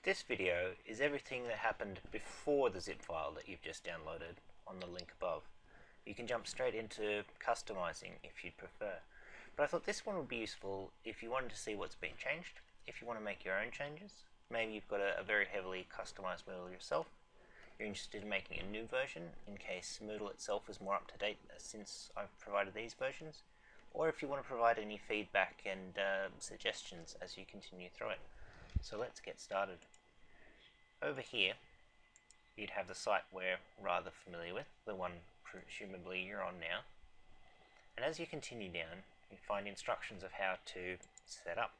This video is everything that happened before the zip file that you've just downloaded on the link above. You can jump straight into customizing if you'd prefer. But I thought this one would be useful if you wanted to see what's been changed, if you want to make your own changes. Maybe you've got a very heavily customized Moodle yourself. You're interested in making a new version in case Moodle itself is more up to date since I've provided these versions. Or if you want to provide any feedback and suggestions as you continue through it. So let's get started. Over here, you'd have the site we're rather familiar with, the one presumably you're on now. And as you continue down, you find instructions of how to set up.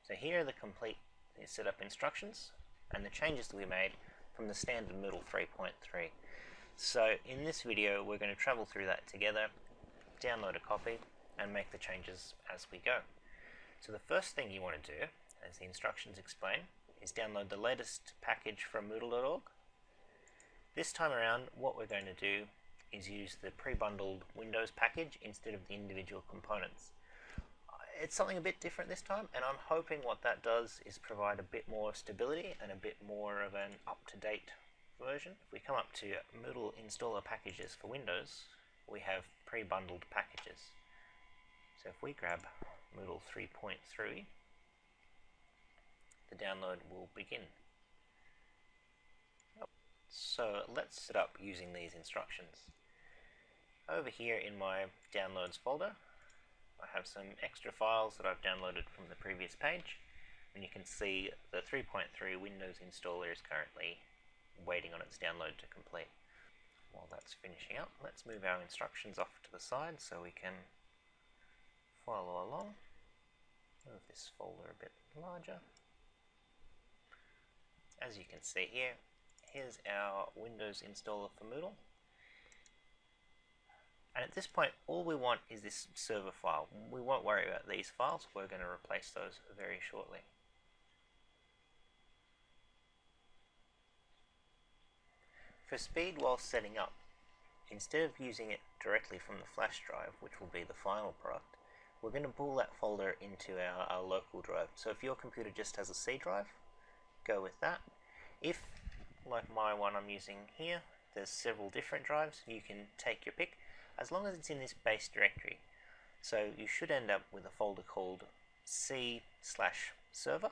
So here are the complete setup instructions and the changes that we made from the standard Moodle 3.3. So in this video, we're going to travel through that together, download a copy, and make the changes as we go. So the first thing you want to do, as the instructions explain, is download the latest package from Moodle.org. This time around, what we're going to do is use the pre-bundled Windows package instead of the individual components. It's something a bit different this time, and I'm hoping what that does is provide a bit more stability and a bit more of an up-to-date version. If we come up to Moodle installer packages for Windows, we have pre-bundled packages. So if we grab Moodle 3.3, the download will begin. So let's set up using these instructions. Over here in my downloads folder, I have some extra files that I've downloaded from the previous page, and you can see the 3.3 Windows installer is currently waiting on its download to complete. While that's finishing up, let's move our instructions off to the side so we can follow along. Move this folder a bit larger. As you can see here, here's our Windows installer for Moodle. And at this point, all we want is this server file. We won't worry about these files. We're going to replace those very shortly. For speed while setting up, instead of using it directly from the flash drive, which will be the final product, we're going to pull that folder into our local drive. So if your computer just has a C drive, go with that. If, like my one I'm using here, there's several different drives, you can take your pick, as long as it's in this base directory. So you should end up with a folder called C/server,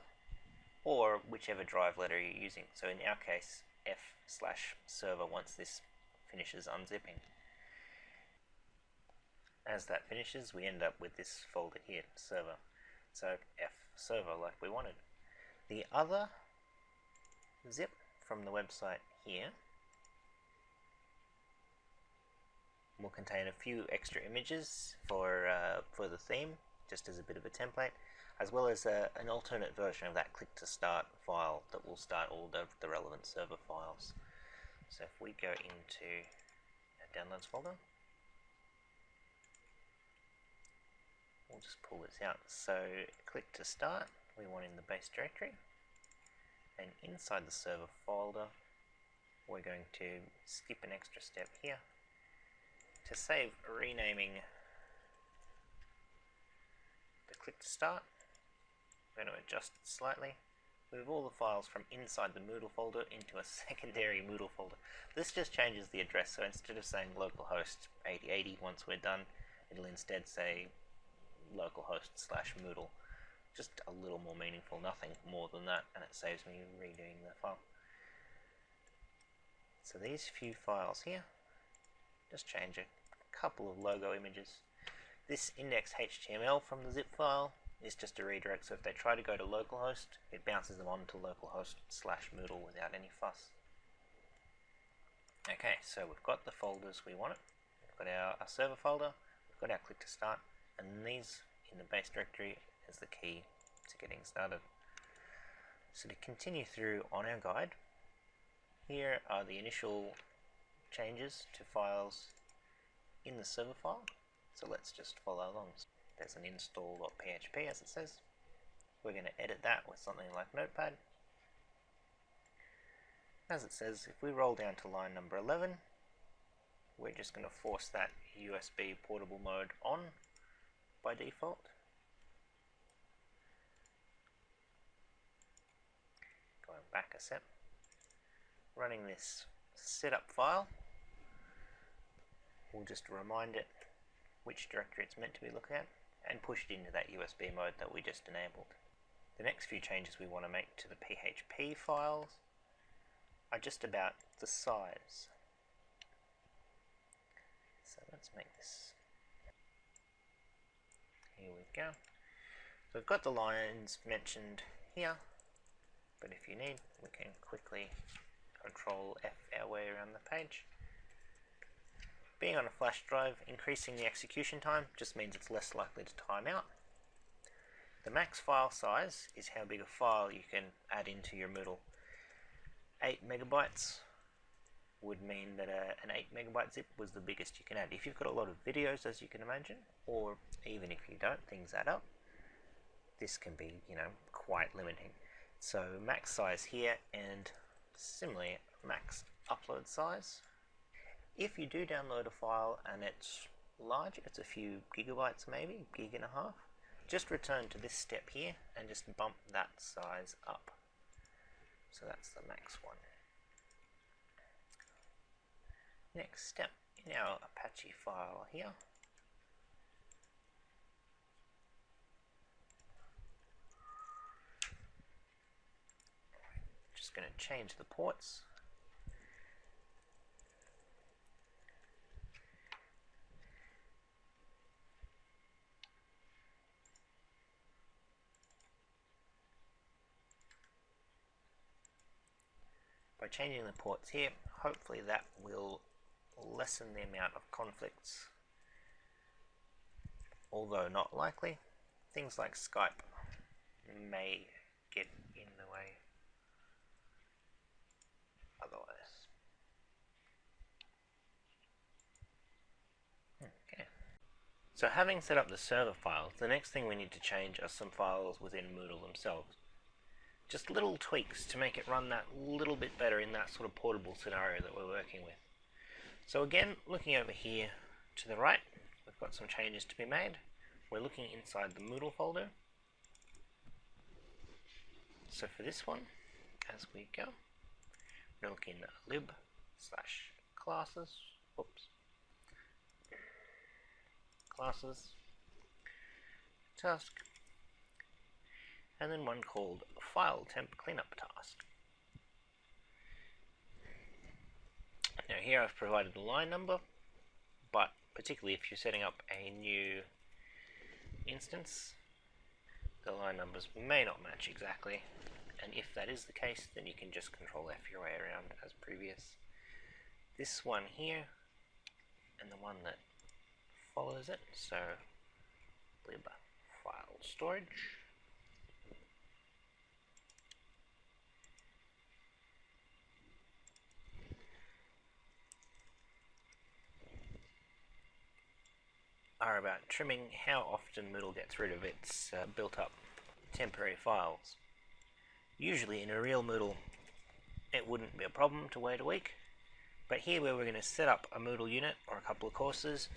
or whichever drive letter you're using. So in our case, F/server once this finishes unzipping. As that finishes, we end up with this folder here, server. So F/server like we wanted. The other zip from the website here will contain a few extra images for the theme, just as a bit of a template, as well as an alternate version of that click to start file that will start all the relevant server files. So if we go into our downloads folder, we'll just pull this out. So click to start, we want in the base directory, and inside the server folder, we're going to skip an extra step here. To save renaming the click to start, I'm going to adjust it slightly, move all the files from inside the Moodle folder into a secondary Moodle folder. This just changes the address, so instead of saying localhost 8080 once we're done, it'll instead say localhost/Moodle. Just a little more meaningful, nothing more than that, and it saves me redoing the file. So these few files here, just change a couple of logo images. This index.html from the zip file is just a redirect, so if they try to go to localhost, it bounces them on to localhost/Moodle without any fuss. Okay, so we've got the folders we wanted. We've got our server folder, we've got our click to start, and these in the base directory is the key to getting started. So to continue through on our guide, here are the initial changes to files in the server file. So let's just follow along. There's an install.php as it says. We're going to edit that with something like Notepad. As it says, if we roll down to line number 11, we're just going to force that USB portable mode on by default. Going back dataset, running this setup file will just remind it which directory it's meant to be looking at and push it into that USB mode that we just enabled. The next few changes we want to make to the PHP files are just about the size. So let's make this. Here we go. So we've got the lines mentioned here, but if you need, we can quickly Control F our way around the page. Being on a flash drive, increasing the execution time just means it's less likely to time out. The max file size is how big a file you can add into your Moodle. 8 megabytes would mean that an 8 megabyte zip was the biggest you can add. If you've got a lot of videos, as you can imagine, or even if you don't, things add up, this can be, quite limiting. So max size here, and similarly max upload size. If you do download a file and it's large, it's a few gigabytes maybe, gig and a half, just return to this step here and just bump that size up. So that's the max one. Next step, in our Apache file here, just going to change the ports. By changing the ports here, hopefully that will lessen the amount of conflicts, although not likely. Things like Skype may get in the way otherwise. Okay. So having set up the server files, the next thing we need to change are some files within Moodle themselves. Just little tweaks to make it run that little bit better in that sort of portable scenario that we're working with. So again, looking over here to the right, we've got some changes to be made. We're looking inside the Moodle folder. So for this one, as we go, we're looking at lib/classes, classes, task, and then one called file temp cleanup task. Now here I've provided the line number, but particularly if you're setting up a new instance, the line numbers may not match exactly, and if that is the case, then you can just Control F your way around as previous. This one here and the one that follows it, so lib file storage, are about trimming how often Moodle gets rid of its built up temporary files. Usually in a real Moodle it wouldn't be a problem to wait a week, but here where we're going to set up a Moodle unit or a couple of courses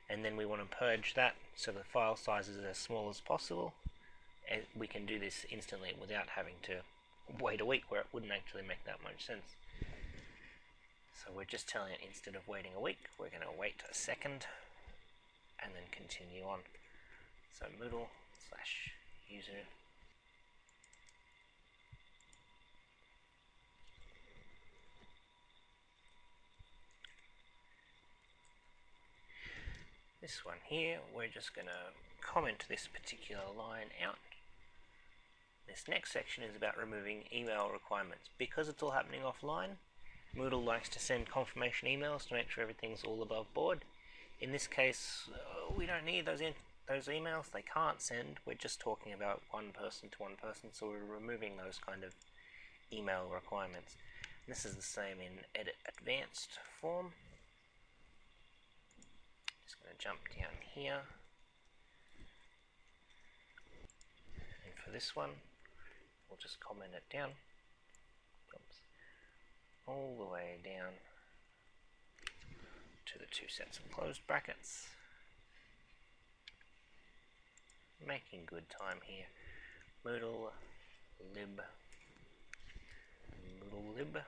and then we want to purge that so the file size is as small as possible, and we can do this instantly without having to wait a week where it wouldn't actually make that much sense. So we're just telling it, instead of waiting a week, we're going to wait a second and then continue on. So Moodle/user this one here, we're just going to comment this particular line out. This next section is about removing email requirements. Because it's all happening offline, Moodle likes to send confirmation emails to make sure everything's all above board. In this case, we don't need those emails. They can't send. We're just talking about one person to one person, so we're removing those kind of email requirements. And this is the same in Edit Advanced form. Just going to jump down here. And for this one, we'll just comment it down. Oops. All the way down to the two sets of closed brackets. Making good time here. Moodle lib lib.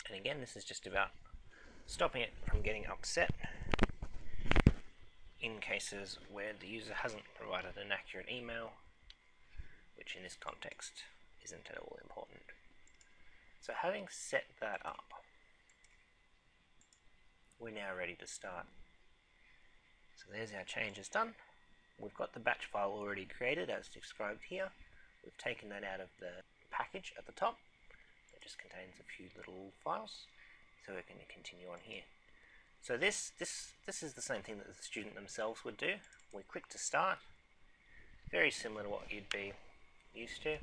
And again, this is just about stopping it from getting upset in cases where the user hasn't provided an accurate email, which in this context isn't at all important. So having set that up, we're now ready to start. So there's our changes done. We've got the batch file already created as described here. We've taken that out of the package at the top. It just contains a few little files. So we're going to continue on here. So this is the same thing that the student themselves would do. We click to start. Very similar to what you'd be used to.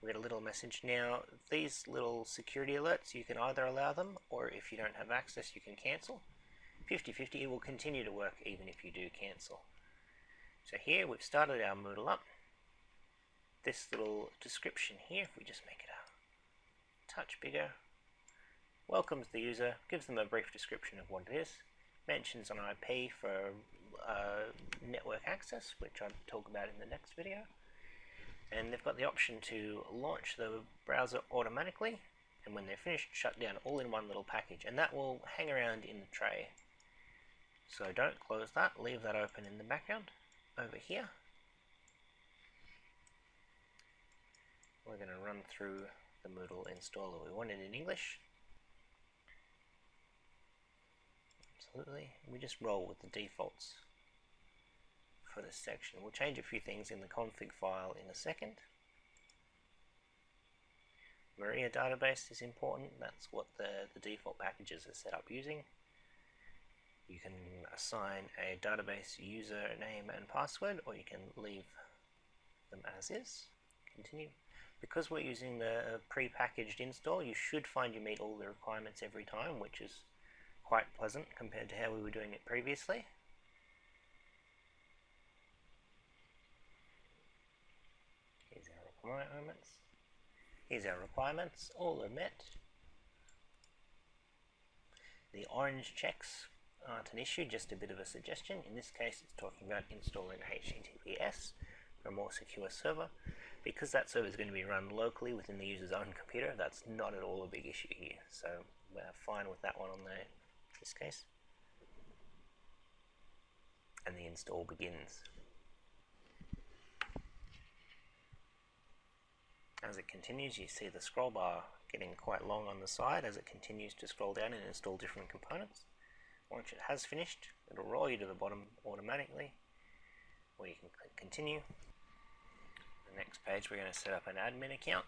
We get a little message. Now, these little security alerts, you can either allow them, or if you don't have access, you can cancel. 50-50, it will continue to work even if you do cancel. So here we've started our Moodle up. This little description here, if we just make it a touch bigger, welcomes the user, gives them a brief description of what it is, mentions an IP for network access, which I'll talk about in the next video. And they've got the option to launch the browser automatically, and when they're finished, shut down all in one little package, and that will hang around in the tray. So don't close that, leave that open in the background. Over here, we're going to run through the Moodle installer. We want it in English. Absolutely. We just roll with the defaults for this section. We'll change a few things in the config file in a second. Maria database is important. That's what the default packages are set up using. You can assign a database username and password, or you can leave them as is. Continue. Because we're using the pre-packaged install, you should find you meet all the requirements every time, which is quite pleasant compared to how we were doing it previously. Here's our requirements. Here's our requirements. All are met. The orange checks aren't an issue, just a bit of a suggestion. In this case, it's talking about installing HTTPS for a more secure server. Because that server is going to be run locally within the user's own computer, that's not at all a big issue here. So we're fine with that one on this case. And the install begins. As it continues, you see the scroll bar getting quite long on the side as it continues to scroll down and install different components. Once it has finished, it'll roll you to the bottom automatically, or you can click continue. The next page, we're going to set up an admin account.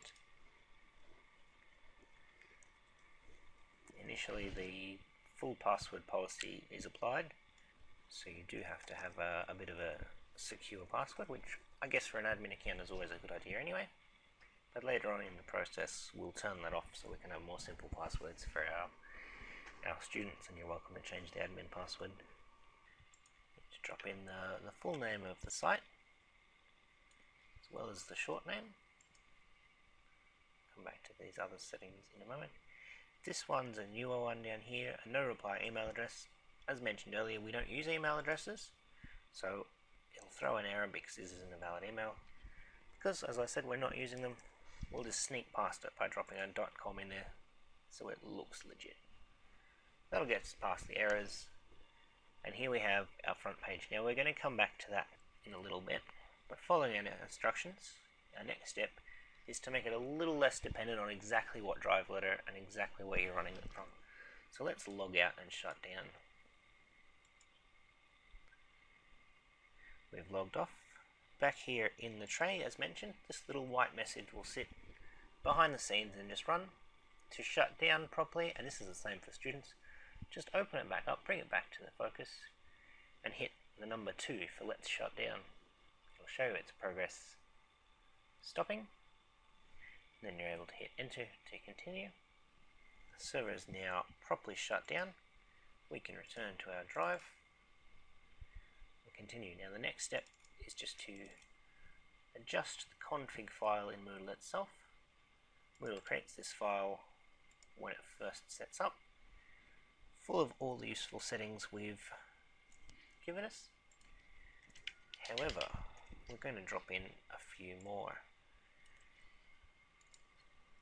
Initially, the full password policy is applied, so you do have to have a bit of a secure password, which I guess for an admin account is always a good idea anyway. But later on in the process, we'll turn that off so we can have more simple passwords for our students, and you're welcome to change the admin password. To drop in the full name of the site, as well as the short name. Come back to these other settings in a moment. This one's a newer one down here, a no reply email address. As mentioned earlier, we don't use email addresses, so it'll throw an error because this isn't a valid email. Because, as I said, we're not using them, we'll just sneak past it by dropping a .com in there so it looks legit. That'll get us past the errors, and here we have our front page. Now we're going to come back to that in a little bit, but following our instructions, our next step is to make it a little less dependent on exactly what drive letter and exactly where you're running it from. So let's log out and shut down. We've logged off. Back here in the tray, as mentioned, this little white message will sit behind the scenes and just run. To shut down properly, and this is the same for students, just open it back up, bring it back to the focus, and hit the number 2 for let's shut down. It'll show you its progress stopping. Then you're able to hit enter to continue. The server is now properly shut down. We can return to our drive. We'll continue. Now the next step is just to adjust the config file in Moodle itself. Moodle creates this file when it first sets up, full of all the useful settings we've given us. However, we're going to drop in a few more.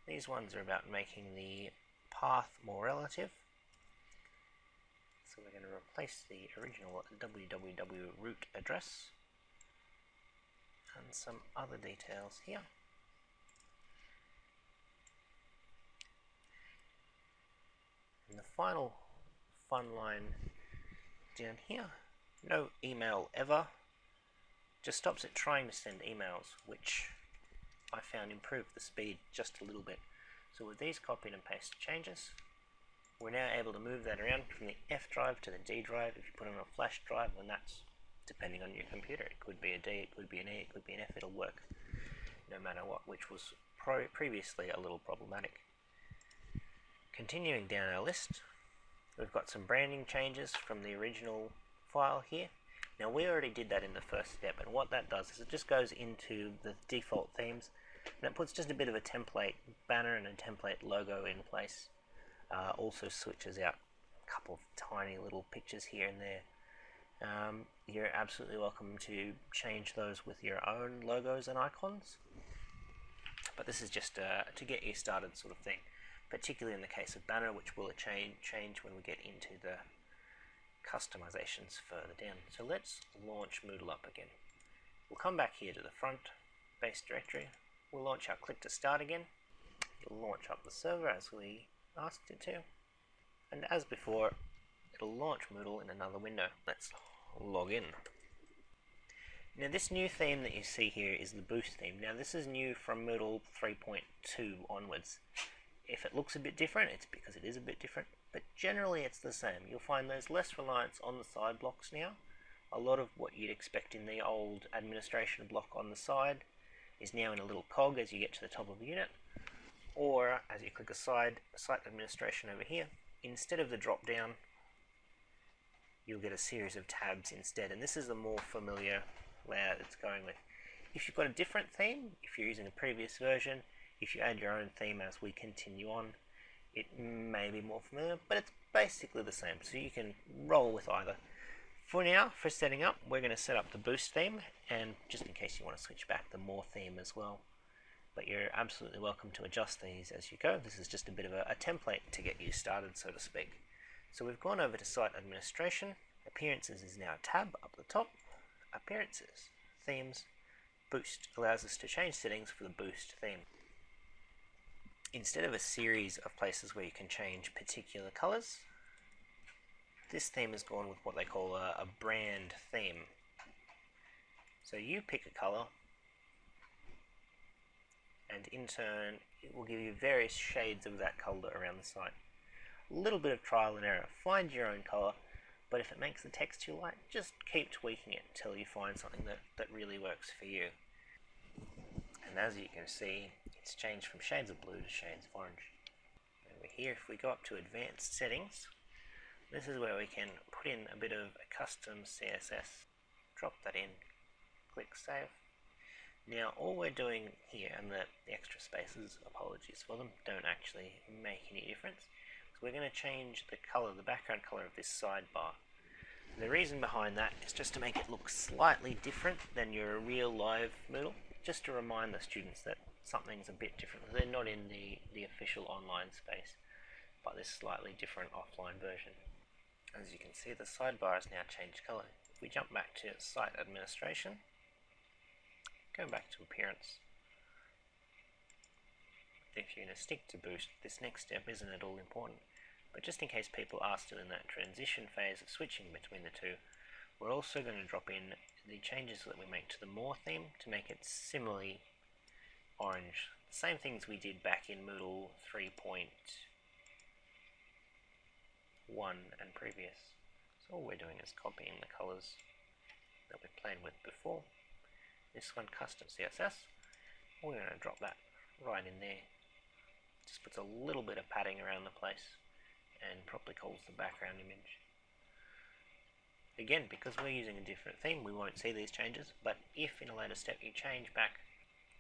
These ones are about making the path more relative. So we're going to replace the original www root address and some other details here. And the final fun line down here, no email ever, just stops it trying to send emails, which I found improved the speed just a little bit. So with these copied and pasted changes, we're now able to move that around from the F drive to the D drive. If you put it on a flash drive, and that's depending on your computer, it could be a D, it could be an E, it could be an F, it'll work no matter what, which was previously a little problematic. Continuing down our list, we've got some branding changes from the original file here. Now we already did that in the first step, and what that does is it just goes into the default themes and it puts just a bit of a template banner and a template logo in place. Also switches out a couple of tiny little pictures here and there. You're absolutely welcome to change those with your own logos and icons, but this is just to get you started sort of thing, particularly in the case of banner, which will change when we get into the customizations further down. So let's launch Moodle up again. We'll come back here to the front base directory. We'll launch our click to start again. It'll launch up the server as we asked it to, and as before, it'll launch Moodle in another window. Let's log in. Now this new theme that you see here is the Boost theme. Now this is new from Moodle 3.2 onwards. If it looks a bit different, it's because it is a bit different, but generally it's the same. You'll find there's less reliance on the side blocks now. A lot of what you'd expect in the old administration block on the side is now in a little cog as you get to the top of the unit, or as you click aside, site administration over here, instead of the drop down, you'll get a series of tabs instead, and this is the more familiar layout it's going with. If you've got a different theme, if you're using a previous version, if you add your own theme as we continue on, it may be more familiar, but it's basically the same, so you can roll with either. For now, for setting up, we're going to set up the Boost theme, and just in case you want to switch back, the More theme as well. But you're absolutely welcome to adjust these as you go. This is just a bit of a template to get you started, so to speak. So we've gone over to Site Administration. Appearances is now a tab up the top. Appearances, Themes, Boost allows us to change settings for the Boost theme. Instead of a series of places where you can change particular colors, this theme has gone with what they call a brand theme. So you pick a color, and in turn it will give you various shades of that color around the site. A little bit of trial and error. Find your own color, but if it makes the text too light, just keep tweaking it until you find something that really works for you. And as you can see, it's changed from shades of blue to shades of orange. Over here, if we go up to advanced settings, this is where we can put in a bit of a custom CSS. Drop that in, click save. Now all we're doing here, and the extra spaces, apologies for them, don't actually make any difference. So we're going to change the color, the background color of this sidebar. And the reason behind that is just to make it look slightly different than your real live Moodle, just to remind the students that something's a bit different. They're not in the official online space, but this slightly different offline version. As you can see, the sidebar has now changed color. If we jump back to Site Administration, go back to Appearance. If you're going to stick to Boost, this next step isn't at all important, but just in case people are still in that transition phase of switching between the two, we're also going to drop in the changes that we make to the More theme to make it similarly orange. The same things we did back in Moodle 3.1 and previous. So all we're doing is copying the colors that we played with before. This one, custom CSS, we're going to drop that right in there. Just puts a little bit of padding around the place and properly calls the background image. Again, because we're using a different theme, we won't see these changes, but if in a later step you change back,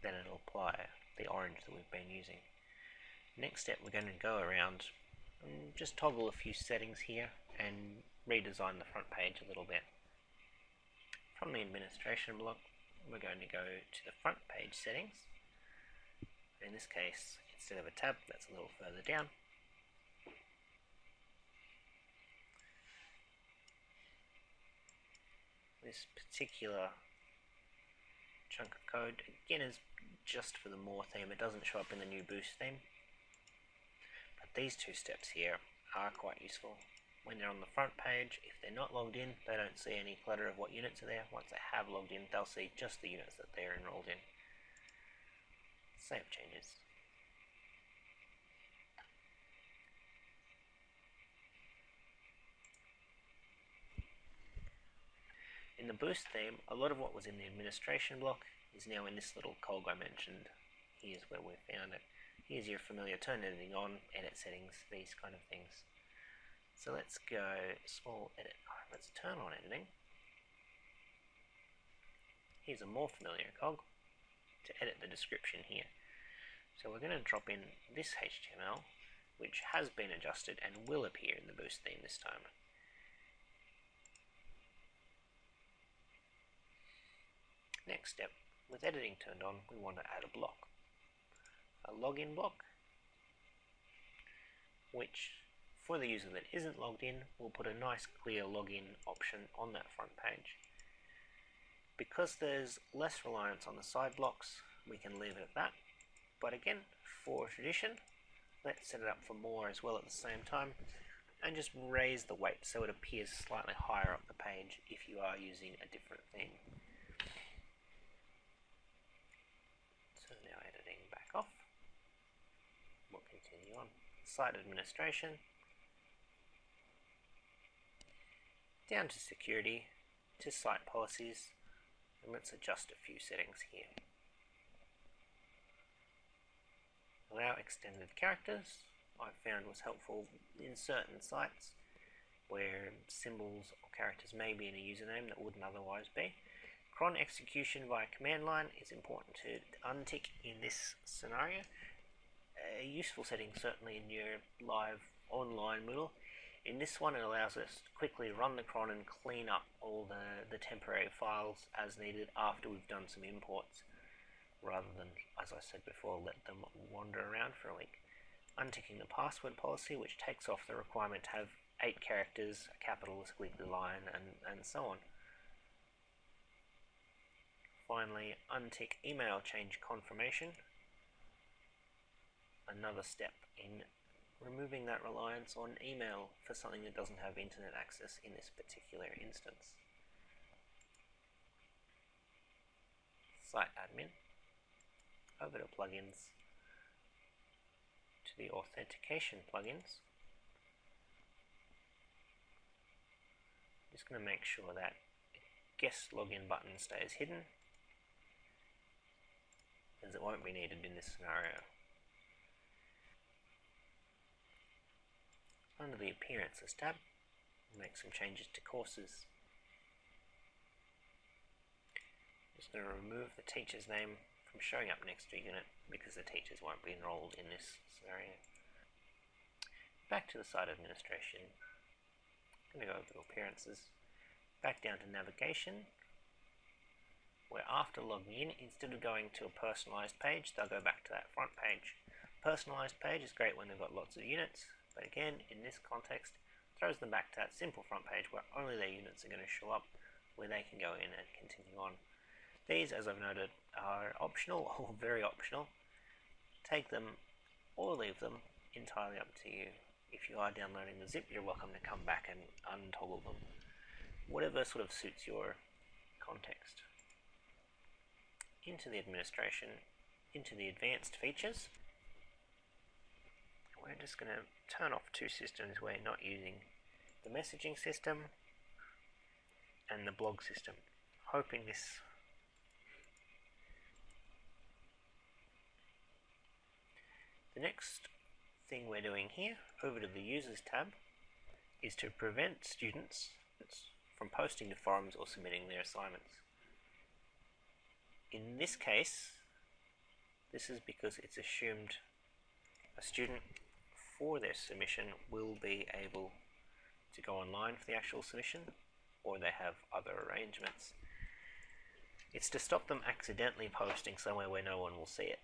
then it'll apply the orange that we've been using. Next step, we're going to go around and just toggle a few settings here and redesign the front page a little bit. From the administration block, we're going to go to the front page settings. In this case, instead of a tab, that's a little further down. This particular chunk of code, again, is just for the More theme. It doesn't show up in the new Boost theme. But these two steps here are quite useful. When they're on the front page, if they're not logged in, they don't see any clutter of what units are there. Once they have logged in, they'll see just the units that they're enrolled in. Save changes. In the Boost theme, a lot of what was in the administration block is now in this little cog I mentioned. Here's where we found it. Here's your familiar turn editing on, edit settings, these kind of things. So let's go small edit. Let's turn on editing. Here's a more familiar cog to edit the description here. So we're going to drop in this HTML, which has been adjusted and will appear in the Boost theme this time. Next step, with editing turned on, we want to add a block. A login block, which for the user that isn't logged in, we'll put a nice clear login option on that front page. Because there's less reliance on the side blocks, we can leave it at that. But again, for tradition, let's set it up for more as well at the same time, and just raise the weight so it appears slightly higher up the page if you are using a different theme. So now editing back off. We'll continue on. Site administration. Down to security, to site policies, and let's adjust a few settings here. Allow extended characters, I found was helpful in certain sites where symbols or characters may be in a username that wouldn't otherwise be. Cron execution via command line is important to untick in this scenario. A useful setting certainly in your live online Moodle. In this one, it allows us to quickly run the cron and clean up all the temporary files as needed after we've done some imports, rather than, as I said before, let them wander around for a week. Unticking the password policy, which takes off the requirement to have 8 characters, a capital, a squiggly line, and so on. Finally, untick email change confirmation. Another step in removing that reliance on email for something that doesn't have internet access in this particular instance. Site admin, over to plugins, to the authentication plugins. Just going to make sure that guest login button stays hidden, as it won't be needed in this scenario. Under the Appearances tab, we'll make some changes to courses. Just going to remove the teacher's name from showing up next to a unit because the teachers won't be enrolled in this scenario. Back to the site administration. I'm going to go over to Appearances, back down to Navigation, where after logging in, instead of going to a personalized page, they'll go back to that front page. Personalized page is great when they've got lots of units, but again, in this context, throws them back to that simple front page where only their units are going to show up, where they can go in and continue on. These, as I've noted, are optional or very optional. Take them or leave them, entirely up to you. If you are downloading the zip, you're welcome to come back and untoggle them. Whatever sort of suits your context. Into the administration, into the advanced features. We're just going to turn off 2 systems we're not using. The messaging system and the blog system. Hoping this The next thing we're doing here, over to the Users tab, is to prevent students from posting to forums or submitting their assignments. In this case, this is because it's assumed a student for their submission will be able to go online for the actual submission, or they have other arrangements. It's to stop them accidentally posting somewhere where no one will see it.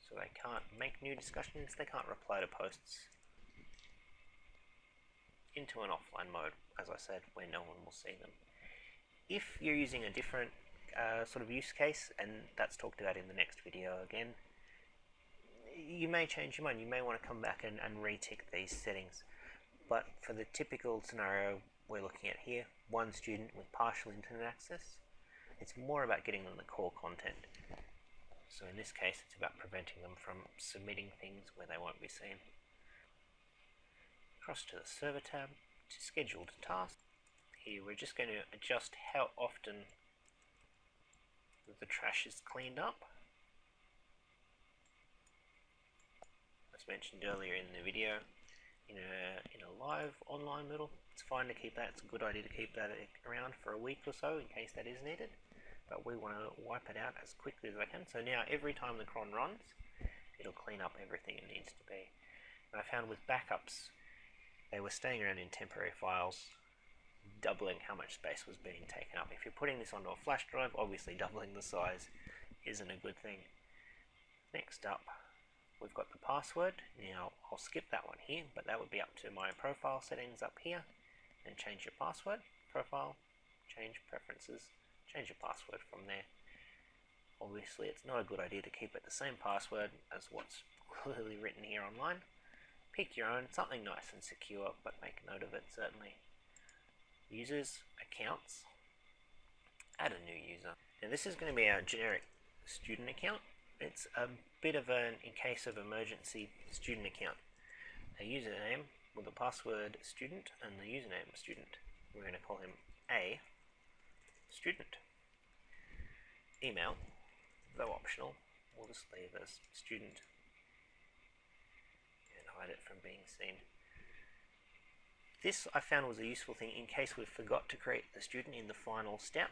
So they can't make new discussions, they can't reply to posts into an offline mode, as I said, where no one will see them. If you're using a different sort of use case, and that's talked about in the next video again, you may change your mind. You may want to come back and retick these settings. But for the typical scenario we're looking at here, one student with partial internet access, it's more about getting them the core content. So in this case, it's about preventing them from submitting things where they won't be seen. Across to the server tab, to scheduled tasks. Here we're just going to adjust how often the trash is cleaned up. As mentioned earlier in the video, in a live online Moodle, it's fine to keep that. It's a good idea to keep that around for a week or so in case that is needed. But we want to wipe it out as quickly as I can. So now every time the cron runs, it'll clean up everything it needs to be. And I found with backups, they were staying around in temporary files, doubling how much space was being taken up. If you're putting this onto a flash drive, obviously doubling the size isn't a good thing. Next up, we've got the password. Now I'll skip that one here, but that would be up to my profile settings up here. And change your password, profile, change preferences, change your password from there. Obviously it's not a good idea to keep it the same password as what's clearly written here online. Pick your own, something nice and secure, but make a note of it certainly. Users, accounts, add a new user. Now this is going to be our generic student account. It's a bit of an in case of emergency student account. A username with a password student and the username student. We're going to call him A student. Email, though optional, we'll just leave as student and hide it from being seen. This I found was a useful thing in case we forgot to create the student in the final step.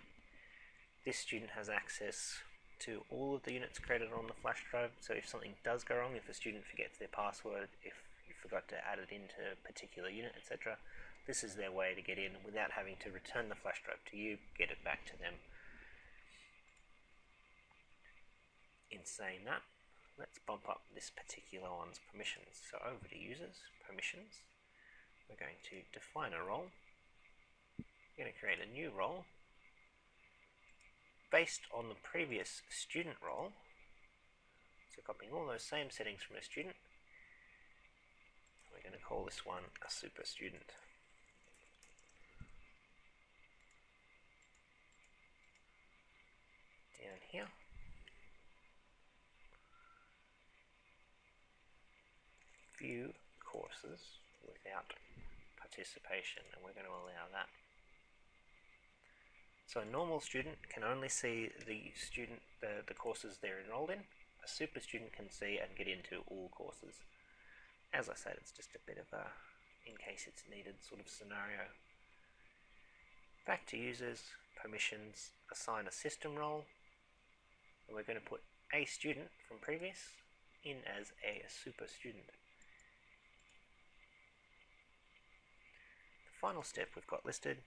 This student has access to all of the units created on the flash drive, so if something does go wrong, if a student forgets their password, if you forgot to add it into a particular unit, etc., this is their way to get in without having to return the flash drive to you, get it back to them. In saying that, let's bump up this particular one's permissions. So over to users, permissions. We're going to define a role. We're going to create a new role based on the previous student role. So copying all those same settings from a student. We're going to call this one a super student. Down here. View courses without participation, and we're going to allow that. So a normal student can only see the courses they're enrolled in. A super student can see and get into all courses. As I said, it's just a bit of a in case it's needed sort of scenario. Back to users, permissions, assign a system role, and we're going to put a student from previous in as a super student. The final step we've got listed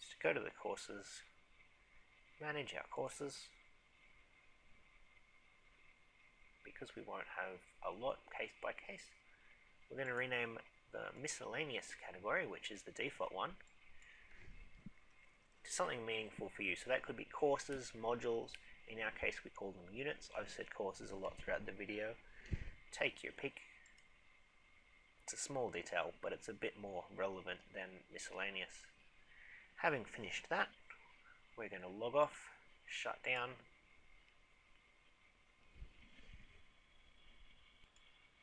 is to go to the courses, manage our courses. Because we won't have a lot case by case, we're going to rename the miscellaneous category, which is the default one, to something meaningful for you. So that could be courses, modules. In our case we call them units. I've said courses a lot throughout the video. Take your pick. It's a small detail, but it's a bit more relevant than miscellaneous. Having finished that, we're going to log off, shut down,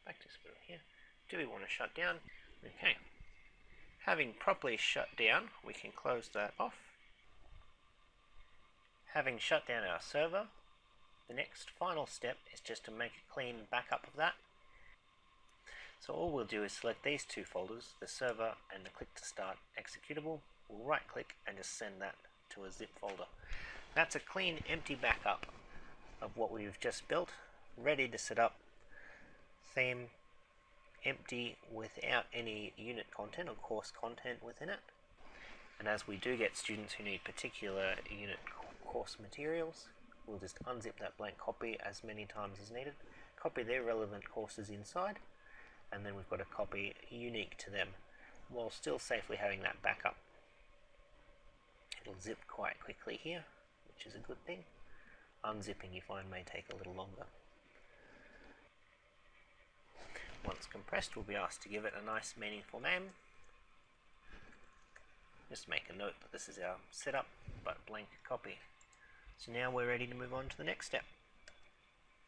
back to Moodle here. Do we want to shut down? Okay. Having properly shut down, we can close that off. Having shut down our server, the next final step is just to make a clean backup of that. So all we'll do is select these two folders, the server and the click to start executable. We'll right click and just send that to a zip folder. That's a clean, empty backup of what we've just built, ready to set up. Theme empty without any unit content or course content within it. And as we do get students who need particular unit course materials, we'll just unzip that blank copy as many times as needed, copy their relevant courses inside, and then we've got a copy unique to them, while still safely having that backup. It'll zip quite quickly here, which is a good thing. Unzipping, you find, may take a little longer. Once compressed, we'll be asked to give it a nice meaningful name. Just make a note that this is our setup but blank copy. So now we're ready to move on to the next step.